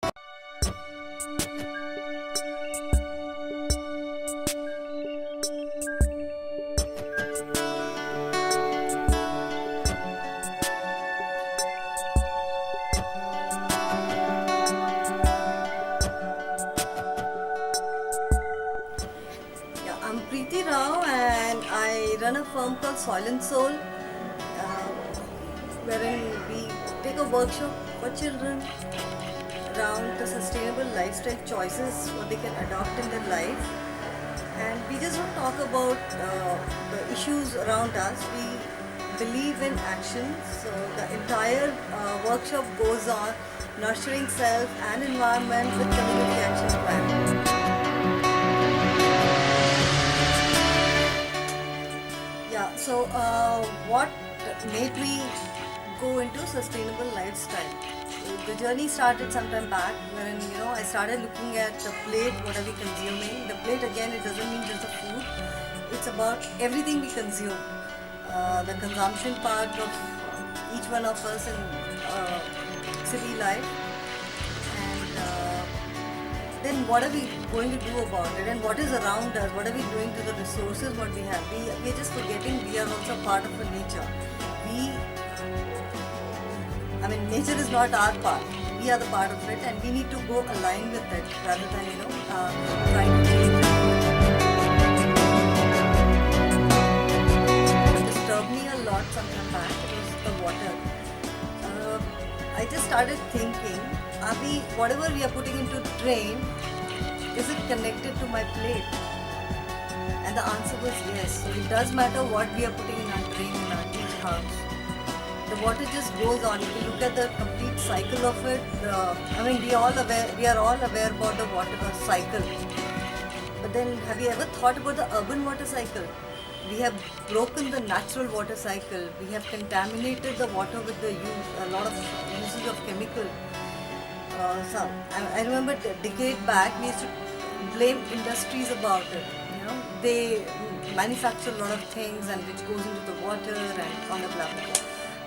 Yeah, I'm Preeti Rao and I run a firm called Soil and Soul, wherein we take a workshop for children around the sustainable lifestyle choices what they can adopt in their life. And we just don't talk about the issues around us. We believe in action. So the entire workshop goes on nurturing self and environment with community action plan. Yeah, so what made me go into sustainable lifestyle? The journey started sometime back when I started looking at the plate. What are we consuming? The plate again, it doesn't mean just the food. It's about everything we consume. The consumption part of each one of us in city life, and then what are we going to do about it, and what is around us, what are we doing to the resources what we have. We're just forgetting we are also part of a nature. Nature is not our part, we are the part of it, and we need to go align with it rather than trying to change it. What disturbed me a lot sometime back was the water. I just started thinking, whatever we are putting into drain, is it connected to my plate? And the answer was yes. So it does matter what we are putting in our drain in our each house. The water just goes on. If you look at the complete cycle of it, we are all aware about the water cycle. But then, have you ever thought about the urban water cycle? We have broken the natural water cycle. We have contaminated the water with a lot of usage of chemical. I remember a decade back, we used to blame industries about it. They manufacture a lot of things and which goes into the water and blah blah blah.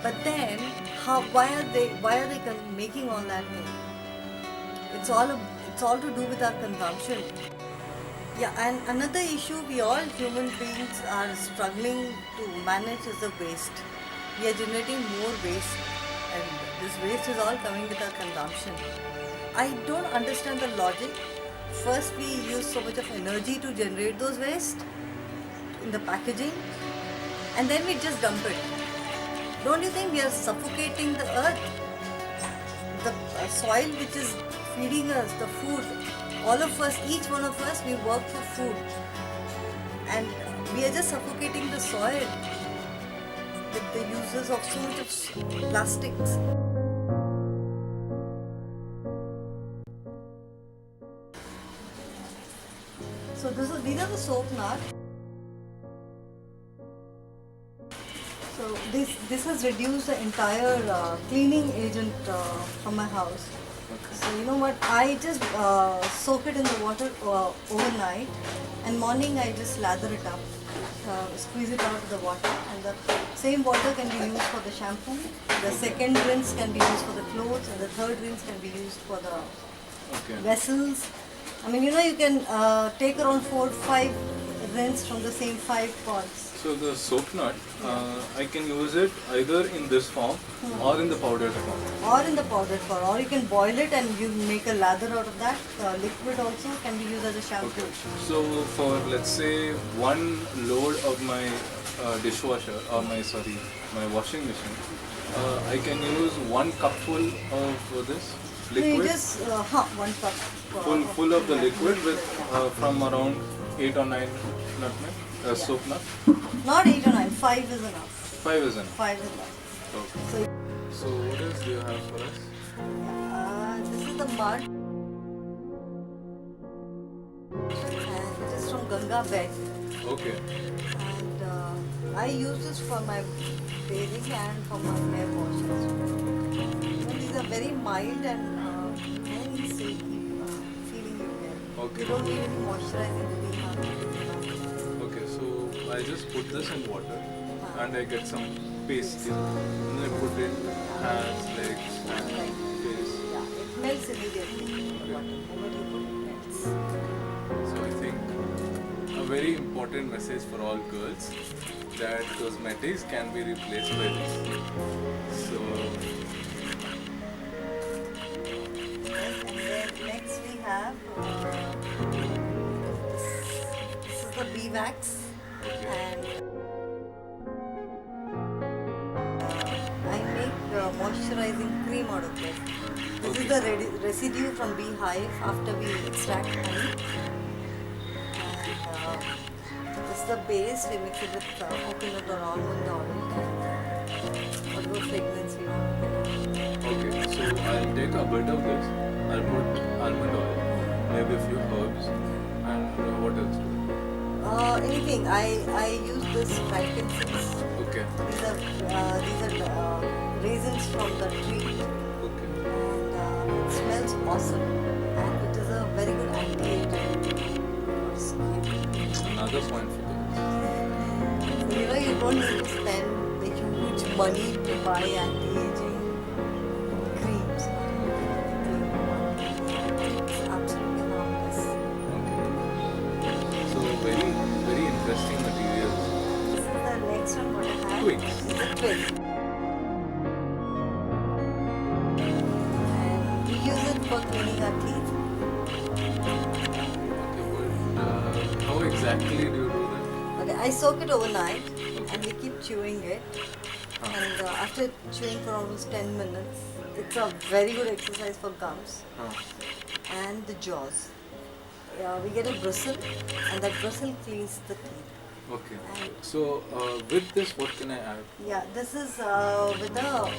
But then, why are they making all that thing? It's all to do with our consumption. Yeah, and another issue we all human beings are struggling to manage is the waste. We are generating more waste, and this waste is all coming with our consumption. I don't understand the logic. First, we use so much of energy to generate those waste in the packaging, and then we just dump it. Don't you think we are suffocating the earth? The soil which is feeding us, the food, all of us, each one of us, we work for food. And we are just suffocating the soil with the uses of so much of plastics. So these are the soap nuts. So this has reduced the entire cleaning agent from my house. Okay. So you know what? I just soak it in the water overnight, and morning I just lather it up, squeeze it out of the water, and the same water can be used for the shampoo. The second rinse can be used for the clothes, and the third rinse can be used for the vessels. You can take around 4-5 rinse from the same 5 pots. So the soap nut, I can use it either in this form or in the powdered form. Or in the powdered form, or you can boil it and you make a lather out of that. Liquid also can be used as a shampoo. Okay. So for let's say one load of my dishwasher or my washing machine, I can use 1 cupful of this liquid. You just 1 cup. Full of the liquid with from around 8 or 9 nutmeg, soap nut. Not 8 or 9, 5 is enough. 5 is enough. 5 is enough. Okay. So what else do you have for us? This is the mud. And it is from Ganga bed. Okay. And I use this for my bathing and for my hair wash as well. These are very mild and very silky feeling you get. Okay. You don't need any moisturizing cream. Okay, so I just put this in water and I get some paste here. And I put it hands, legs, and face. Yeah, it melts immediately. The water, the moment you put it, melts. So I think a very important message for all girls that cosmetics can be replaced by this. So And then next we have this is the bee wax, and I make moisturizing cream out of this. This is the residue from beehive after we extract honey. And this is the base. We mix it with coconut or almond oil and whatever fragrance we want. okay, so I'll take a bit of this. I'll put almond oil, maybe a few herbs, and what else? Anything. I use this frankincense. Okay, These are raisins from the tree, okay. and it smells awesome. And it is a very good anti-aging for skin. Another point for girls. So, you don't need to spend the huge money to buy anti-aging creams. It's absolutely harmless. So very interesting materials. This is the next one. What I have Twigs. is a twig. And we use it for cleaning our teeth. Okay, but how exactly do you do that? Okay, I soak it overnight and we keep chewing it. And after chewing for almost 10 minutes, it's a very good exercise for gums and the jaws. We get a bristle, and that bristle cleans the teeth. Okay. And So with this, what can I add? yeah, this is with the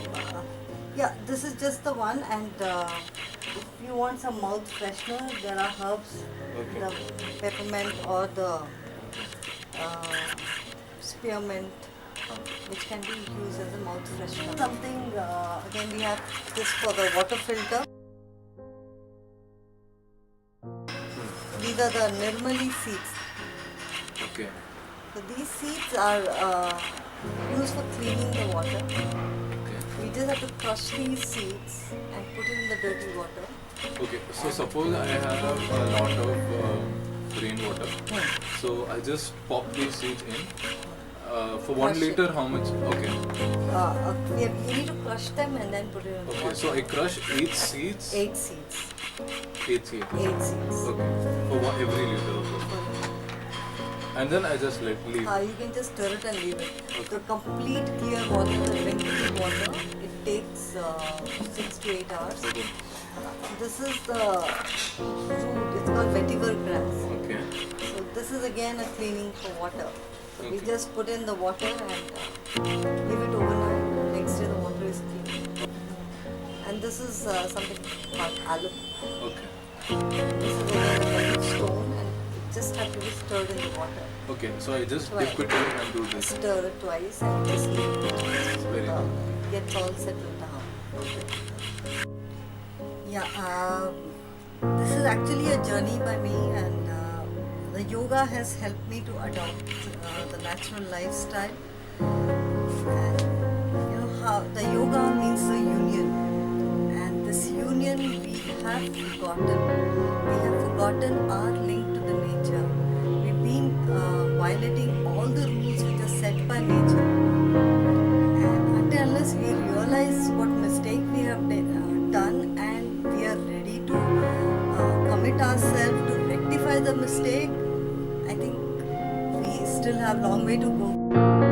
this is just the one. And if you want some mouth freshener, there are herbs, Okay. the peppermint or the spearmint, which can be used as a mouth freshener. Something again, we have this for the water filter. These are the Nirmali seeds. Okay. So these seeds are used for cleaning the water. Okay. We just have to crush these seeds and put it in the dirty water. Okay. So suppose I have a lot of rainwater. So I just pop these seeds in. For 1 Crush it. liter, how much? Okay. We need to crush them and then put it in the Okay. water. So I crush 8 seeds. 8 seeds. 8 seeds. 8 seeds. Okay. For every liter of water. And then I just leave. You can just stir it and leave it. The complete clear water, the drinkable water, it takes 6 to 8 hours. Okay. This is the root, it's called vetiver grass. Okay. So this is again a cleaning for water. So we Okay. just put in the water and leave it overnight. And next day the water is clean. And this is something called alum. Okay. This is again a very stone, and it just has to be stirred in the water. Okay. So I just Right. dip it in and do this. Stir it twice and just leave it. Very Uh, good. gets all settled down. Yeah, this is actually a journey by me, and the yoga has helped me to adopt the natural lifestyle. And you know how the yoga means the union, and this union we have forgotten. We have forgotten our link to the nature. We've been violating all the rules which are set by nature. And until unless we realize what mistake we have done and we are ready to commit ourselves to rectify the mistake, I think we still have long way to go.